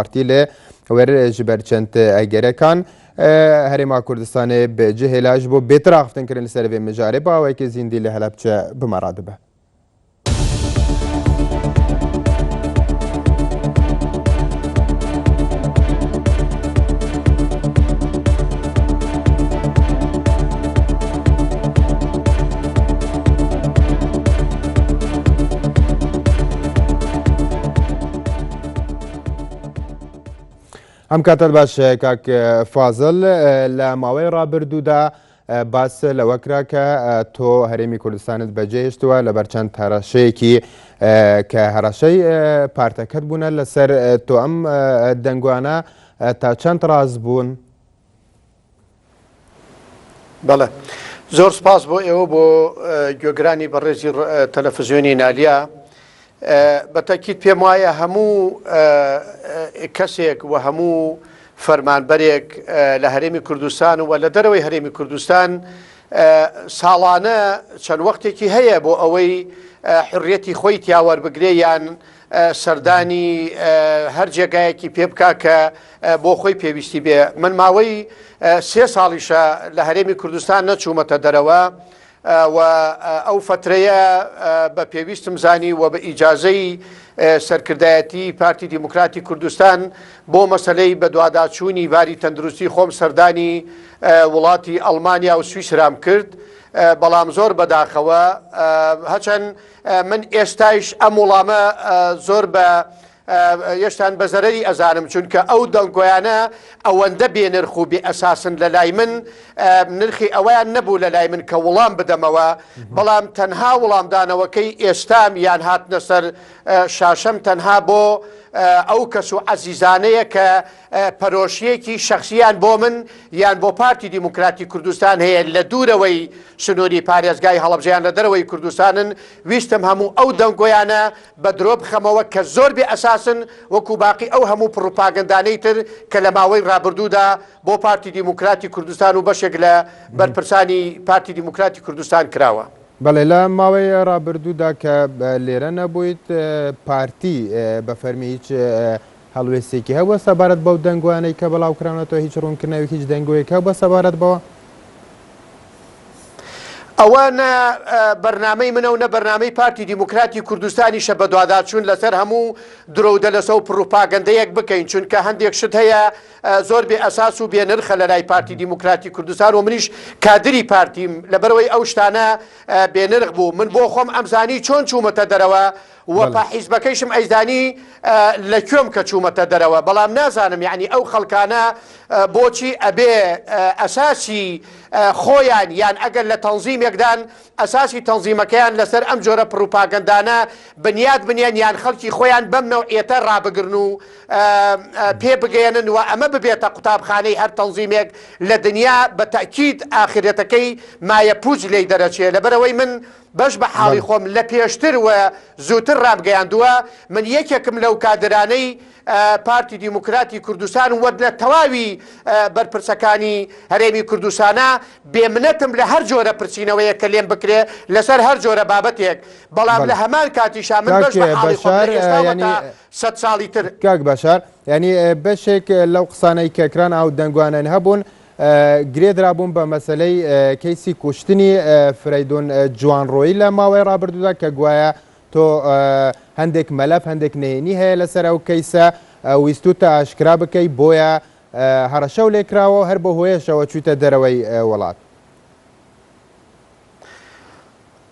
پارتی لی ور جبرچنت اگرکان هرما کردستان به جهلاج بو بهتر افتن کردن سر و مجاره با و که زندی له حلبچه بمرادبه هم کاتل باش کاک فاضل لماوی رابردو دا باس لوکرا که تو هرمی کردستانت بجیشت و لبرچند هراشی کی که هراشی پارتکت بونه لسر تو ام دنگوانا تا چند راز بون؟ بله زور سپاس بو ایو بو گوگرانی بررسی تلفزیونی نالیا بەتەکیید پێم وایە هەموو کەسێک و هەموو فەرمانبەرێک لە هەرێمی کوردستان و لە دەرەوەی هەرێمی کوردستان ساڵانە چەند وەختێکی هەیە بۆ ئەوەی حڕیەتی خۆی تیاوەربگرێ یان سەردانی هەر جێگایەکی پێ بکا کە بۆ خۆی پێویستی بێ. من ماوەی 3 ساڵیشە لە هەرێمی کوردستان نەچوومەتە دەرەوە و ئەو فترەیە بە پێویستم زانی و بە ئیجازەی سەرکردایەتی پارتی دیموکراتی کوردستان بۆ مەسەلەی بە دوواداچوونی باری تەندروستی خۆم سەردانی وڵاتی ئەڵمانیا و سویسرام کرد، بەڵام زۆر بەداخەوە هەچەند من ئێستایش ئەم وڵامە زۆر بە یەشتان بە زەرەری ئەزانم، چونکە ئەو دەنگۆیانە ئەوەندە بێنرخ و بێ ئەساسن لە لای من، نرخی ئەوەیان نەبوو لە لای من کە وەڵام بدەمەوە، بەڵام تەنها وەڵامدانەوەکەی ئێستام یان هاتنە سەر شاشەم تەنها بۆ ئەو کەس و عەزیزانەیە کە پەرۆشیەکی شەخسیان بۆ من یان بۆ پارتی دیموکراتی کوردستان هەیە لە دوورەوەی سنووری پارێزگای هەڵەبجەیان لە دەرەوەی کوردستانن. ویستم هەموو ئەو دەنگۆیانە بە درۆ بخەمەوە کە زۆر بێ ئەساسن، وەکو باقی ئەو هەموو پڕۆپاگەندانەی تر کە لە ماوەی ڕابردوودا بۆ پارتی دیموکراتی کوردستان و بەشێک لە بەرپرسانی پارتی دیموکراتی کوردستان کراوە. بەڵێ لە ماوەی ڕابردوودا کە لێرە نەبوویت پارتی بە فەرمی هیچ هەڵوێستێکی هەبووە سەبارەت بەو دەنگوانەی کە بەڵاوکراونەتەوە، هیچ ڕوونکردنەوەی هیچ دەنگۆیەک هەبووە سەبارەت بەوە؟ ئەوە نە بەرنامەی منە و نە بەرنامەی پارتی دیموکراتی کوردستانیشە بە دوواداچوون لەسەر هەموو درۆودە لەسە و پڕۆپاگەندەیەک بکەین، چونکە هەندێک شت هەیە زۆر بێ ئەساس و بێنرخە لە لای پارتی دیموکراتی کوردستان و منیش کادری پارتیم لەبەرەوەی ئەو شتانە بێنرخ بوو. من بۆ خۆم ئەمزانی چۆن چوومەتە دەرەوە و حیزبەکەیشم ئەیزانی لەکوێم کە چوومەتە دەرەوە، بەڵام نازانم یعنی ئەو خەڵکانە بۆچی ئەبێ ئەساسی خۆیان یان ئەگەر لە تەنزیمێکدان ئەساسی تەنزیمەکەیان لەسەر ئەم جۆرە پڕۆپاگەندانە بنیاد بنیان یان خەڵکی خۆیان بەم نەوعیەتە ڕابگرن و پێ بگەێنن و ئەمە ببێتە قوتابخانەی هەر تەنزیمێک لە دنیا بە تەکید ئاخرەتەکەی مایە پووج لێی دەرەچێت. لەبەرەوەی من بەش بە حاڵی خۆم لە پێشتر و زووتر ڕابگەیاندووە، من یەکێکم لەو کادرانەی پارتی دیموکراتی کوردستان وە لە تەواوی بەرپرسەکانی هەرێمی کوردستانە بێمنەتم لە هەر جۆرە پرسیینەوەیە کە لێم بکرێ لەسەر هەر جۆرە بابەتێک، بەڵام لە هەمان کاتیشا من بەش بە حاڵی خۆم لە ئێستا 100 ساڵی تر. کاک بەشار، ینی بەشێک لەو قسانەی کەکران ئەو دەنگوانن هەبوون گرێدرابوون بە مەسلەی کەیسی کوشتنی فرەیدۆن جوانڕۆیی لە ماوەی ڕابردوودا کە گوایە تۆ هەندێک مەلەف هەندێک نهێنی هەیە لەسەر ئەو کەیسە ویستوتە ئاشکرا بکەی بۆیە هەڕەشە و لێکراوە هەر بە هۆیەشەوە چوویتە دەرەوەی وڵات.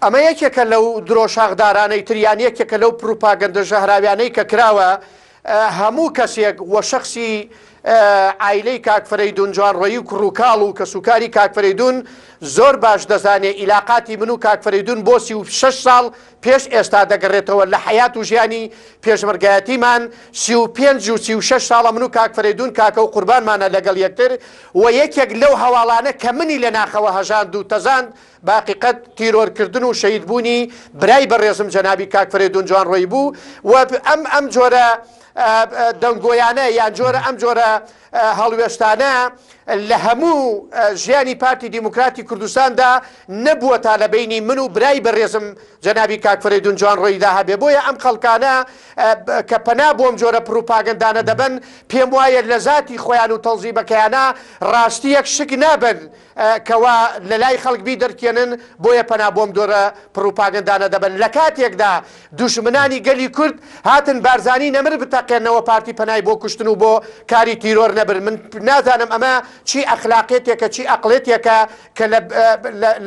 ئەمە یەکێکە لەو درۆشاغدارانەی تریان یەکێکە لەو پروپاگەندە ژەهراویانەی کە کراوە هەموو کەسێک وە شەخسی عیلەی کاک فەرەیدون جوانڕۆیی و کوڕووکاڵ و کەسوکاری کاک فەرەیدون زۆر باش دەزانێ ئیلاقاتی من و کاک فەرەیدون بۆ 36 ساڵ پێش ئێستا دەگەڕێتەوە لە حەیات و ژیانی پێشمەرگایەتیمان 35 و 36 ساڵە من و کاک فەرەیدون کاکە و قوربانمانە لەگەڵ یەکتر و یەکێک لەو هەواڵانە کە منی لە ناخەوە هەژاند و تەزاند باقیقەت تیرۆرکردن و شەیدبوونی برای بەڕێزم جەنابی کاک فەرێدون جوانڕۆیی بوو و ئەم جۆرە دەنگۆیانە یان جۆرە ئەم جۆرە هەڵوێشتانە لە هەموو ژیانی پارتی دیموکراتی کوردستاندا نەبووە تا لە بینی من و برای بەڕێزم جەنابی کاک فەرێدون جوانڕۆییدا هەبێ بۆیە ئەم خەڵکانە کە پەنا بۆم جۆرە پروپاگەندانە دەبن پێم وایە لە ذاتی خۆیان و تەڵزیبەکەیانە ڕاستیەک شک نابن کەوا لە لای خەڵکبی دەرکێنن بۆیە پەنا بۆم دۆرە پروپاگەندانە دەبن لە کاتێکدا دوژمنانی گەلی کورد هاتن بارزانی نەمر بتەقێنەوە پارتی پەنای بۆ کوشتن و بۆ کاری تیرۆر نەبن من نازانم ئەمە چی ئەخلاقێتێکە چی ئەقڵێتێکە کە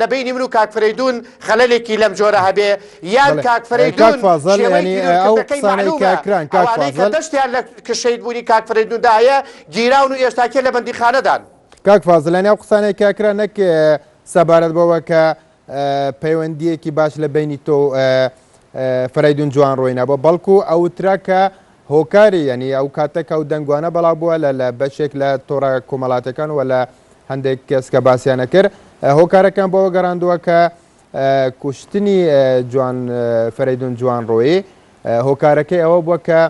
لە بینی من و کاک فەرێدون خەلەلێکی لەم جۆرە هەبێ یان کاک فەرێدون دەستیان لە کشەیدبوونی کاک فەرێدوندا هەیە گیراون و ئێستاکێ لە بەندیخانەدان. کاک فازڵانی ئەو قسانەی کاکرا نەک سەبارەت بەوە کە پەیوەندیەکی باش لە بینی تۆ فەرێدون جوانڕۆیی بۆ بەڵکو ئەوترا کە هۆکاری ینی ئەو کاتێک ئەو دەنگوانە بەڵاو بووە لە بەشێک لە تۆڕە کۆمەڵاتەکان و لە هەندێک کەس کە باسییانە کرد هۆکارەکان بەوە گەڕاندووە کە کوشتنی فەرێدون جوانڕۆیی هۆکارەکەی ئەوە بووە کە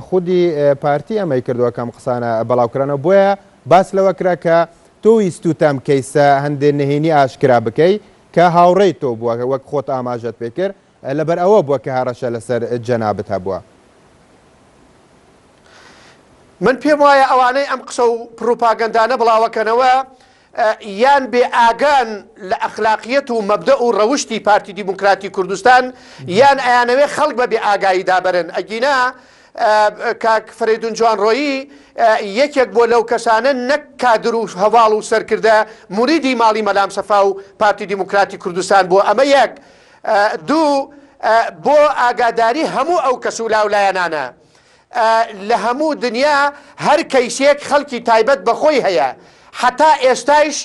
خودی پارتی ئەمەی کردووە کەم قسانە بەڵاوکرانەوە بۆیە باس لەوە کرا کە تۆ ویستوتەم کەیسە هەندێک نهێنی ئاشکرا بکەی کە هاوڕێی تۆ بووە وەک خۆت ئاماژەت پێ کرد لەبەر ئەوە بووە کە هەڕەشە لەسەر جەنابەت هەبووە. من پێم وایە ئەوانەی ئەم قسە و پروپاگەندانە بڵاوەکەنەوە یان بێ ئاگان لە ئەخلاقیەت و مەبدە و ڕەوشتی پارتی دیموکراتی کوردستان یان ئەیانەوێ خەڵک بە بێ ئاگایی دابەرن ئەگینا کاک فەرێدون جوانڕۆیی یەکێک بۆ لەو کەسانە نەک کادر و هەواڵ و سەرکردە موریدی ماڵی مەلام سەفا و پارتی دیموکراتی کوردستان بۆ ئەمە یەک دوو بۆ ئاگاداری هەموو ئەو کەس و لاولایەنانە لە هەموو دنیا هەر کەیسێک خەڵکی تایبەت بەخۆی هەیە حتا ئێستایش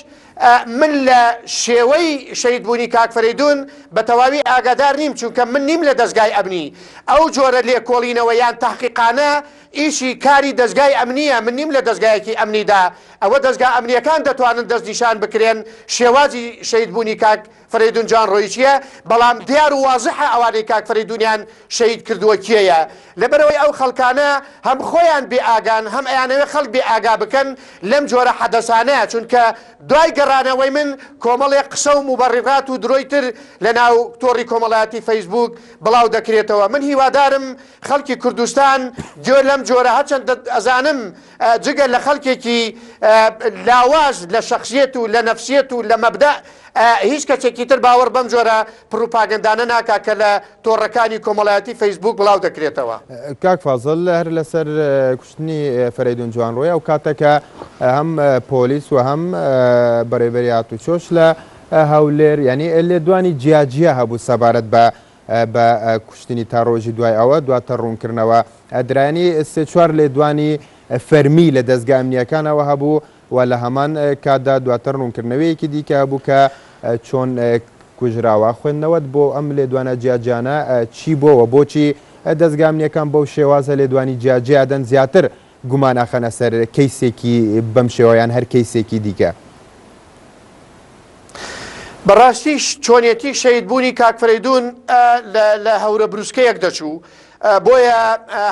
من لە شێوەی شەیدبوونی کاک فەرێدون بە تەواوی ئاگادار نیم چونکە من نیم لە دەستگای ئەمنی ئەو جۆرە لێکۆڵینەوە یان تاحقیقانە ئیشی کاری دەستگای ئەمنیە من نیم لە دەستگایەکی ئەمنیدا ئەوە دەستگا ئەمنیەکان دەتوانن دەستنیشان بکرێن شێوازی شەیدبوونی کاک فەرێدون جوانڕۆیی چییە بەڵام دیار و وازحە ئەوانەی کاک فەرێدونیان شەید کردووە کێیە لەبەرەوەی ئەو خەڵکانە هەم خۆیان بێ ئاگان هەم ئەیانەوێ خەڵک بێ ئاگا بکەن لەم جۆرە حەدەسانەیە چونکە دوای گەڕانەوەی من کۆمەڵێک قسە و موبەڕیغات و درۆی تر لە ناو تۆڕی کۆمەڵایەتی فەیسبوک بڵاو دەکرێتەوە من هیوادارم خەڵکی کوردستان گوێ لەم جۆرە هەرچەند ئەزانم جگە لە خەڵکێکی لاواز لە شەخصیەت و لە نەفسیەت و لە مەبدە هیچ کەسێکی تر باوەڕ بەم جۆرە پروپاگەندانە ناکا کە لە تۆڕەکانی کۆمەڵایەتی فەیسبوک بڵاو دەکرێتەوە. کاک فازڵ هەر لەسەر کوشتنی فەرێدون جوانڕۆیی ئەو کاتەکە هەم پۆلیس و هەم بەڕێوەبەری هاتوچۆش لە هەولێر ینی لێدوانی جیاجیە هەبوو سەبارەت بە کوشتنی تا ڕۆژی دوای ئەوە دواتە ڕوونکردنەوە درایانی سێ چوار لێدوانی فەرمی لە دەستگا ئەمنیەکانەوە هەبوو و لە هەمان کاتدا دواتر ڕوونکردنەوەیەکی دیکە هەبوو کە چۆن کوژراوە خوێندنەوەت بۆ ئەم لێدوانە جیاجیانە چی بۆەوە بۆچی دەستگا ئەمنیەکان بەو شێوازە لێدوانی جیاجیادەن زیاتر گوماناخەنە سەر کەیسێکی بەم شێوەیان هەر کەیسێکی دیکە. بەڕاستی چۆنیەتی شەیدبوونی کاک فەرێدون لە هەورە بروسکەیەک دەچوو بۆیە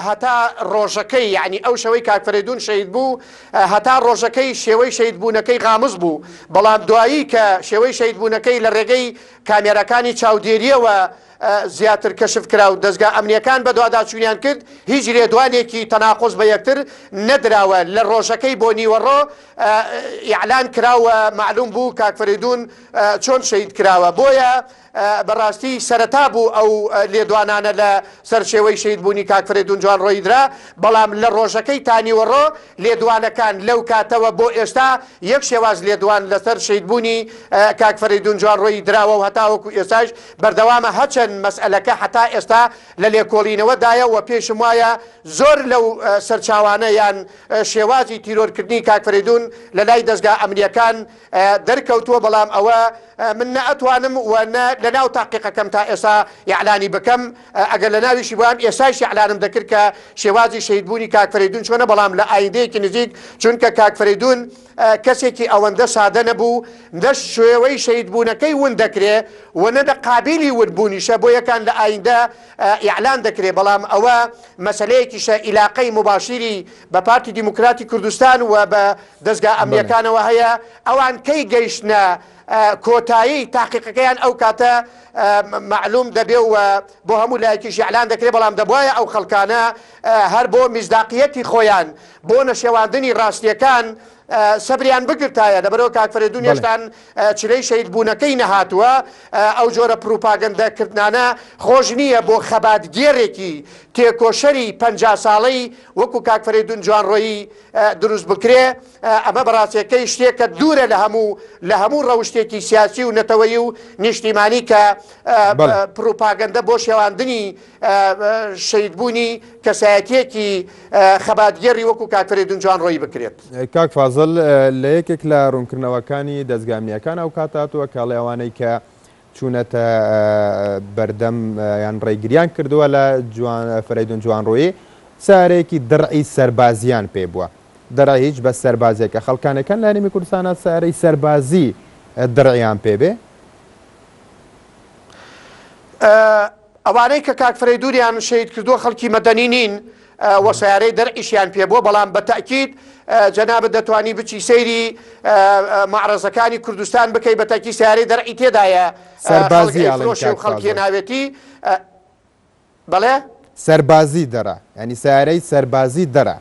هەتا ڕۆژەکەی یعنی ئەو شەوەی کاک فەرێدون شەید بوو هەتا ڕۆژەکەی شێوەی شەیدبوونەکەی غامز بوو بەڵام دوایی کە شێوەی شەیدبوونەکەی لە ڕێگەی کامێرەکانی چاودێریەوە زیاتر کەشف کرا و دەستگا ئەمنیەکان بە دوواداچوونیان کرد هیچ لێدوانێکی تەناقۆز بە یەکتر نەدراوە لە ڕۆژەکەی بۆ نیوەڕۆ ئیعلان کراوە معلوم بوو کاک فەرێدون چۆن شەید کراوە بۆیە بەڕاستی سەرەتا بوو ئەو لێدوانانە لە سەر شێوەی شەیدبوونی کاک فەرێدون جوانڕۆیی درا بەڵام لە ڕۆژەکەی تانیوەڕۆ لێدوانەکان لەو کاتەوە بۆ ئێستا یەک شێواز لێدوان لەسەر شەیدبوونی کاک فەرێدون جوانڕۆیی دراوە و هەتاوەکو ئێستاش بەردەوامە هەچەند مەسئلەکە حتا ئێستا لە لێکۆڵینەوەدایە و پێشم وایە زۆر لەو سەرچاوانە یان شێوازی تیرۆرکردنی کاک فەریدون لە لای دەستگا ئەمنیەکان دەرکەوتووە بەڵام ئەوە من نەئەتوانم و لە ناو تاقیقەکەم تا ئێستا یعلانی بکەم ئەگەر لە ناویشی بووام ئێستاش یعلانم دەکرد کە شێوازی شەیدبوونی کاک فەریدون چۆنە بەڵام لە ئایندەیەکی نزیک چونکە کاک فەریدون کەسێکی ئەوەندە سادە نەبوو نە شێوەی شەیدبوونەکەی ون دەکرێ و نەدە قابلی ونبوونیشە بۆ یەکان لە ئایندە یعلان دەکرێ بەڵام ئەوە مەسەلەیەکیشە ئیلاقەی مباشری بە پارتی دیموکراتی کوردستان و بە دەستگا ئەمنیەکانەوە هەیە ئەوان کەی گەیشتنە کۆتایی تاقیقەکەیان ئەو کاتە معلوم دەبێ و بۆ هەموو لایەکیش یعلان دەکرێت بەڵام دەبوایە ئەو خەڵکانە هەر بۆ میزداقیەتی خۆیان بۆ نەشێواندنی ڕاستیەکان سەبریان بگرتایە لەبەرەوە کاک فەریدون هێشتان چلەی شەیدبوونەکەی نەهاتووە ئەو جۆرە پروپاگەندەکردانە خۆش نییە بۆ خەباتگێڕێکی تێکۆشەری 50 ساڵەی وەکو کاک فەریدون جوانڕۆیی دروست بکرێ ئەمە بەڕاستیەکەی شتێکە دوورە لە هەموو ڕەوشتێکی سیاسی و نەتەوەیی و نیشتیمانی کە پروپاگەندە بۆ شێواندنی شەیدبوونی کەسایەتیەکی خەباتگێڕی وەکو کاک فەریدون جوانڕۆیی بکرێت. کاک فازڵ لە یەکێک لە ڕوونکردنەوەکانی دەستگا ئەمنیەکان ئەو کاتاتوە کاڵێ ئەوانەی کە چوونەتە بەردەم یان ڕێگریان کردووە لە فەریدون جوانڕۆیی سارێکی دڕعی سەربازیان پێ بووە دەڕای هیچ بە سەربازێکە خەڵکانەکان لە هەرێمی کوردستانە سارەی سەربازی دڕعیان پێبێ ئەوانەی کە کاک فەریدونیان شەید کردووە خەڵکی مەدەنی نین وە سیارەی دەرئیشیان پێ بووە بەڵام بە تەکید جەنابەت دەتوانی بچی سەیری معرەزەکانی کوردستان بکەی بە تەکی سیارەی دەرئی تێدایە سەربازی فرۆشی و خەڵکی ناوێتی بەڵێ سەربازی دەرە ینی سیارەی سەربازی دەرە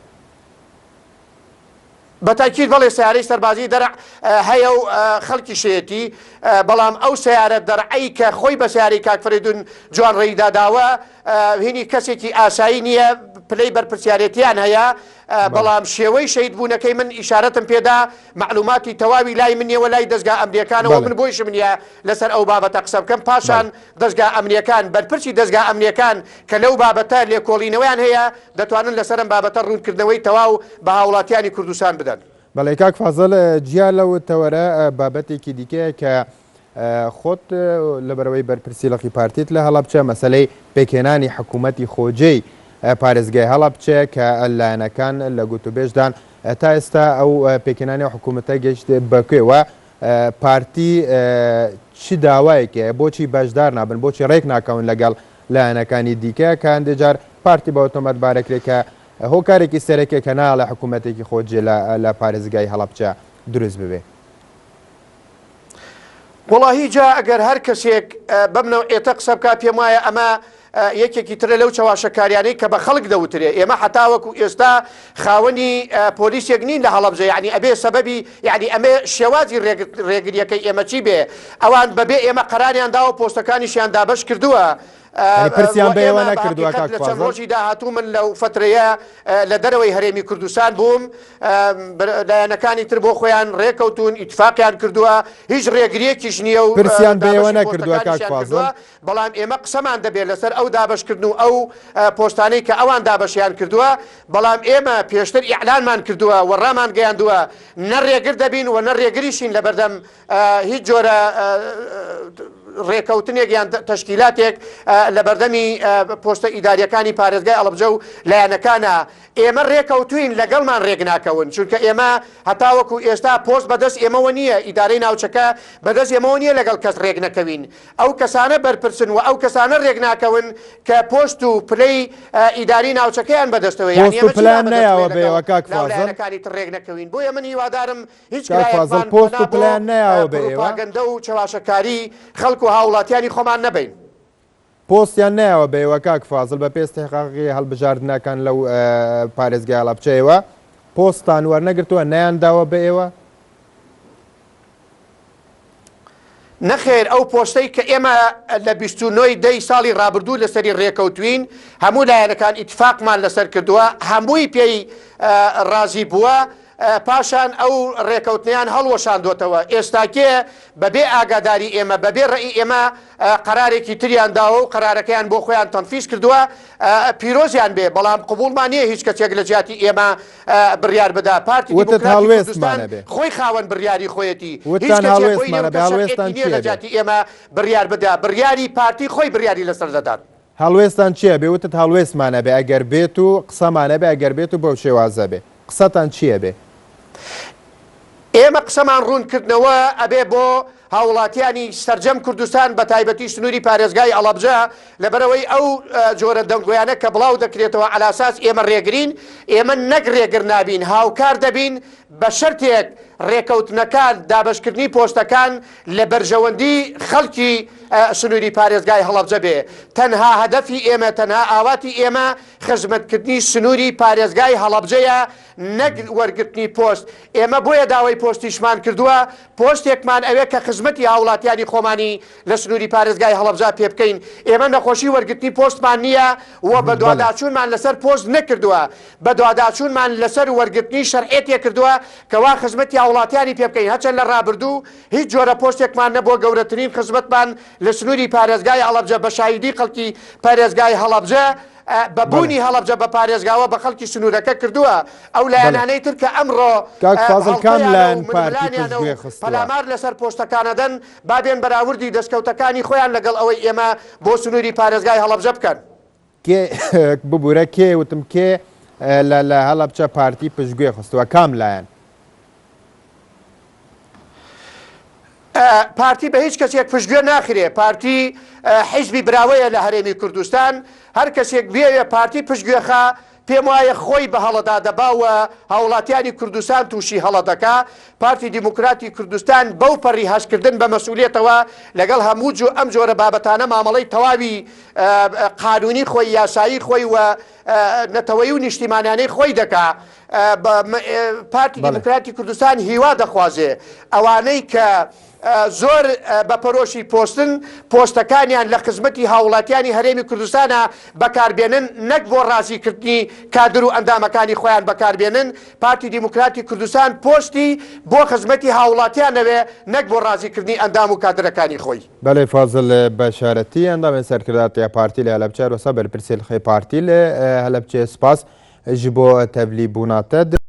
بەتاکید بەڵێ سیارەی سەربازی دەرع هەیە و خەڵکی شێتی بەڵام ئەو سیارە دەرعی کە خۆی بە سیارەی کاک فەریدون جوانڕێی داداوە هینی کەسێکی ئاسایی نییە پلەی بەرپرسیارەتیان هەیە بەڵام شێوەی شەیدبوونەکەی من ئیشارەتم پێدا معلوماتی تەواوی لای منیەوە لای دەستگا ئەمنیەکانەوە من بۆیشم نییە لەسەر ئەو بابەتە قسە بکەم پاشان دەستگا ئەمنیەکان بەرپرسی دەستگا ئەمنیەکان کە لەو بابەتە لێکۆڵینەوەیان هەیە دەتوانن لەسەرم بابەتە ڕوونکردنەوەی تەواو بە هاوڵاتیانی کوردستان بدەن. بەڵێ کاک فازڵ جیا لەو تەوەرە بابەتێکی دیکەیە کە خۆت لەبەرەوەی بەرپرسی لەقی پارتیت لە هەڵەبچە مەسەلەی پێکێنانی حکوومەتی خۆجێی پارێزگای هەڵەبچێ کە لایەنەکان لە گوتوبێژدان تا ئێستا ئەو پێکێنانی حکوومەتە گەشت بەکوێوە پارتی چی داوایەکە بۆچی بەشدار نابن بۆچی ڕێک ناکەون لەگەڵ لایەنەکانی دیکە کە هەندێجار پارتی بە ئۆتۆمەت بارەکرێت کە هۆکارێکی سەرەکێ کە ناڵە حکوومەتێکی خۆجێ لە پارێزگای هەڵەبچە دروست ببێ. وڵاهی جا ئەگەر هەر کەسێک بەمنەوە ئێتە قسە بکە پێم وایە ئەمە یەکێکی ترە لەو چاواشەکاریانەی کە بە خەڵک دەوترێ ئێمە حتاوەکو ئێستا خاوەنی پۆلیسێک نین لە هەڵەبجە یعنی ئەبێ سەبەبی یعنی ئەمە شێوازی ڕێگریەکەی ئێمە چی بێ ئەوان بەبێ ئێمە قەرانیان داوە پۆستەکانیشیان دابەش کردووە پرسیان بەێوە نەکردووە کاک فازڵ لە چەند ڕۆژی داهاتوو من لەو فترەیە لە دەرەوەی هەرێمی کوردستان بووم لایەنەکانی تر بۆ خۆیان ڕێکەوتون ئیتفاقیان کردووە هیچ ڕێگریەکیش نییە و پرسیان بەێوە نەکردووە کاک فازڵ بەڵام ئێمە قسەمان دەبێت لەسەر ئەو دابشکردن و ئەو پۆستانەی کە ئەوان دابەشیان کردووە بەڵام ئێمە پێشتر ئیعلانمان کردووە و ڕامان گەیاندووە نە ڕێگر دەبین و نە ڕێگریشین لە بەردەم هیچ جۆرە ڕێکەوتنێک یان تەشکیلاتێک لە بەردەمی پۆستە ئیداریەکانی پارێزگای هەڵەبجە و لایەنەکانە ئێمە ڕێکەوتوین لەگەڵمان ڕێک ناکەون چونکە ئێمە هەتاوەکو ئێستا پۆست بەدەست ئێمەوە نییە ئیدارەی ناوچەکە بەدەست ئێمەوە نییە لەگەڵ کەس ڕێک نەکەوین ئەو کەسانە بەرپرسن و ئەو کەسانە ڕێک ناکەون کە پۆست و پلەی ئیداری ناوچەکەیان بەدەستەوە پلان نەیەوە بێەوە کاک فازڵ ڕێک نەکەوین بۆیە من هیوادارم هیچ پۆست و پلان نەیەوە بێەوە گەندە و چاواشەکاری خەڵک و هاوڵاتیانی خۆمان نەبین. پۆستیان نایەوە بێەوە کاک فازڵ بە پێستێقاقی هەڵبژاردنەکان لەو پارێزگای هەڵەبچەیەوە پۆستان وەرنەگرتووە نەیانداوە بە ئێوە؟ نەخێر ئەو پۆستەی کە ئێمە لە 29 دەی ساڵی ڕابردوو لەسەری ڕێکەوتوین هەموو لایەنەکان ئیتفاقمان لەسەر کردووە هەمووی پێی ڕازی بووە پاشان ئەو ڕێکەوتنیان هەڵوەشاندوتەوە ئێستاکێ بەبێ ئاگاداری ئێمە بەبێ ڕێی ئێمە قەرارێکی تریان داوە و قەرارەکەیان بۆ خۆیان تەنفیز کردووە پیرۆزیان بێ بەڵام قبولمان نییە هیچ کەسێک لە جیاتی ئێمە بڕیار بدا پارتی دیموکراتی کوردستان خۆی خاوەن بڕیاری خۆیەتی لە جیاتی ئێمە بڕیار بدا بڕیاری پارتی خۆی بڕیاری لەسەر دەدات هەڵوێستان چییە بێ وتت هەڵوێستمانە بێ ئەگەر بێت و قسەمانە بێ ئەگەر بێت و بەو شێوازە بێ قسەتان چییە بێ ئێمە قسەمان ڕوونکردنەوە ئەبێ بۆ هاوڵاتیانی سەرجەم کوردستان بە تایبەتی سنووری پارێزگای ئەڵەبجە لەبەرەوەی ئەو جۆرە دەنگۆیانە کە بڵاو دەکرێتەوە علاساس ئێمە ڕێگرین ئێمە نەک ڕێگر نابین هاوکار دەبین بە شەرتێک ڕێکەوتنەکان دابشکردنی پۆستەکان لە بەرژەوەندی خەڵکی سنووری پارێزگای هەڵەبجە بێ تەنها هەدەفی ئێمە تەنها ئاواتی ئێمە خزمەتکردنی سنووری پارێزگای هەڵەبجەیە نەک وەرگرتنی پۆست ئێمە بۆیە داوای پۆستیشمان کردووە پۆستێکمان ئەوێ کە خزمەتی هاوڵاتیانی خۆمانی لە سنووری پارێزگای هەڵەبجە پێ بکەین ئێمە نەخۆشی وەرگرتنی پۆستمان نییە و بە دوواداچوونمان لەسەر پۆست نەکردووە بە دوواداچوونمان لەسەر وەرگرتنی شەرعێتێ کردووە کەوا خزمەتی هاوڵاتیانی پێ بکەین هەچەند لە ڕابردوو هیچ جۆرە پۆستێکمان نەبووە گەورەترین خزمەتمان لە سنووری پارێزگای هەڵەبجە بە شایدی خەڵکی پارێزگای هەڵەبجە بەبوونی هەڵەبجە بە پارێزگاوە بە خەڵکی سنوورەکە کردووە ئەو لایەنانەی تر کە ئەمڕۆ پەلامار لەسەر پۆستەکانەدەن بابێن بەراوردی دەستکەوتەکانی خۆیان لەگەڵ ئەوەی ئێمە بۆ سنووری پارێزگای هەڵەبجە بکەن ببوورە کێ وتم کێ لە هەڵەبجە پارتی پشتگوێ خستووە کام لایەن پارتی بە هیچ کەسێک پشتگوێ ناخرێ پارتی حیزبی براوەیە لە هەرێمی کوردستان هەر کەسێک بێوێ پارتی پشتگوێخە پێم وایە خۆی بە هەڵەدا دەباوە هاوڵاتیانی کوردستان تووشی هەڵە دەکا پارتی دیموکراتی کوردستان بەو پەڕی هەشکردن بە مەسئولیتەوە لەگەڵ هەموو ئەم جۆرە بابەتانە مامەڵەی تەواوی قانونی خۆی یاسایی خۆی و نەتەوەی و نیشتیمانیانەی خۆی دەکا پارتی دیموکراتی کوردستان هیوا دەخوازێ ئەوانەی کە زۆر بەپەرۆشی پۆستن پۆستەکانیان لە خزمەتی هاوڵاتیانی هەرێمی کوردستانە بەکاربێنن نەک بۆ ڕازیکردنی کادر و ئەندامەکانی خۆیان بەکاربێنن پارتی دیموکراتی کوردستان پۆستی بۆ خزمەتی هاوڵاتیانەوێ نەک بۆ ڕازیکردنی ئەندام و کادرەکانی خۆی بەڵێ فازل بەشارەتی ئەندامێن سەرکرداتی پارتی لە هەلەبجە وەسا بەرپرسێ خەی پارتی لە هەلەبجێ سپاس ji bo tevlîbûnate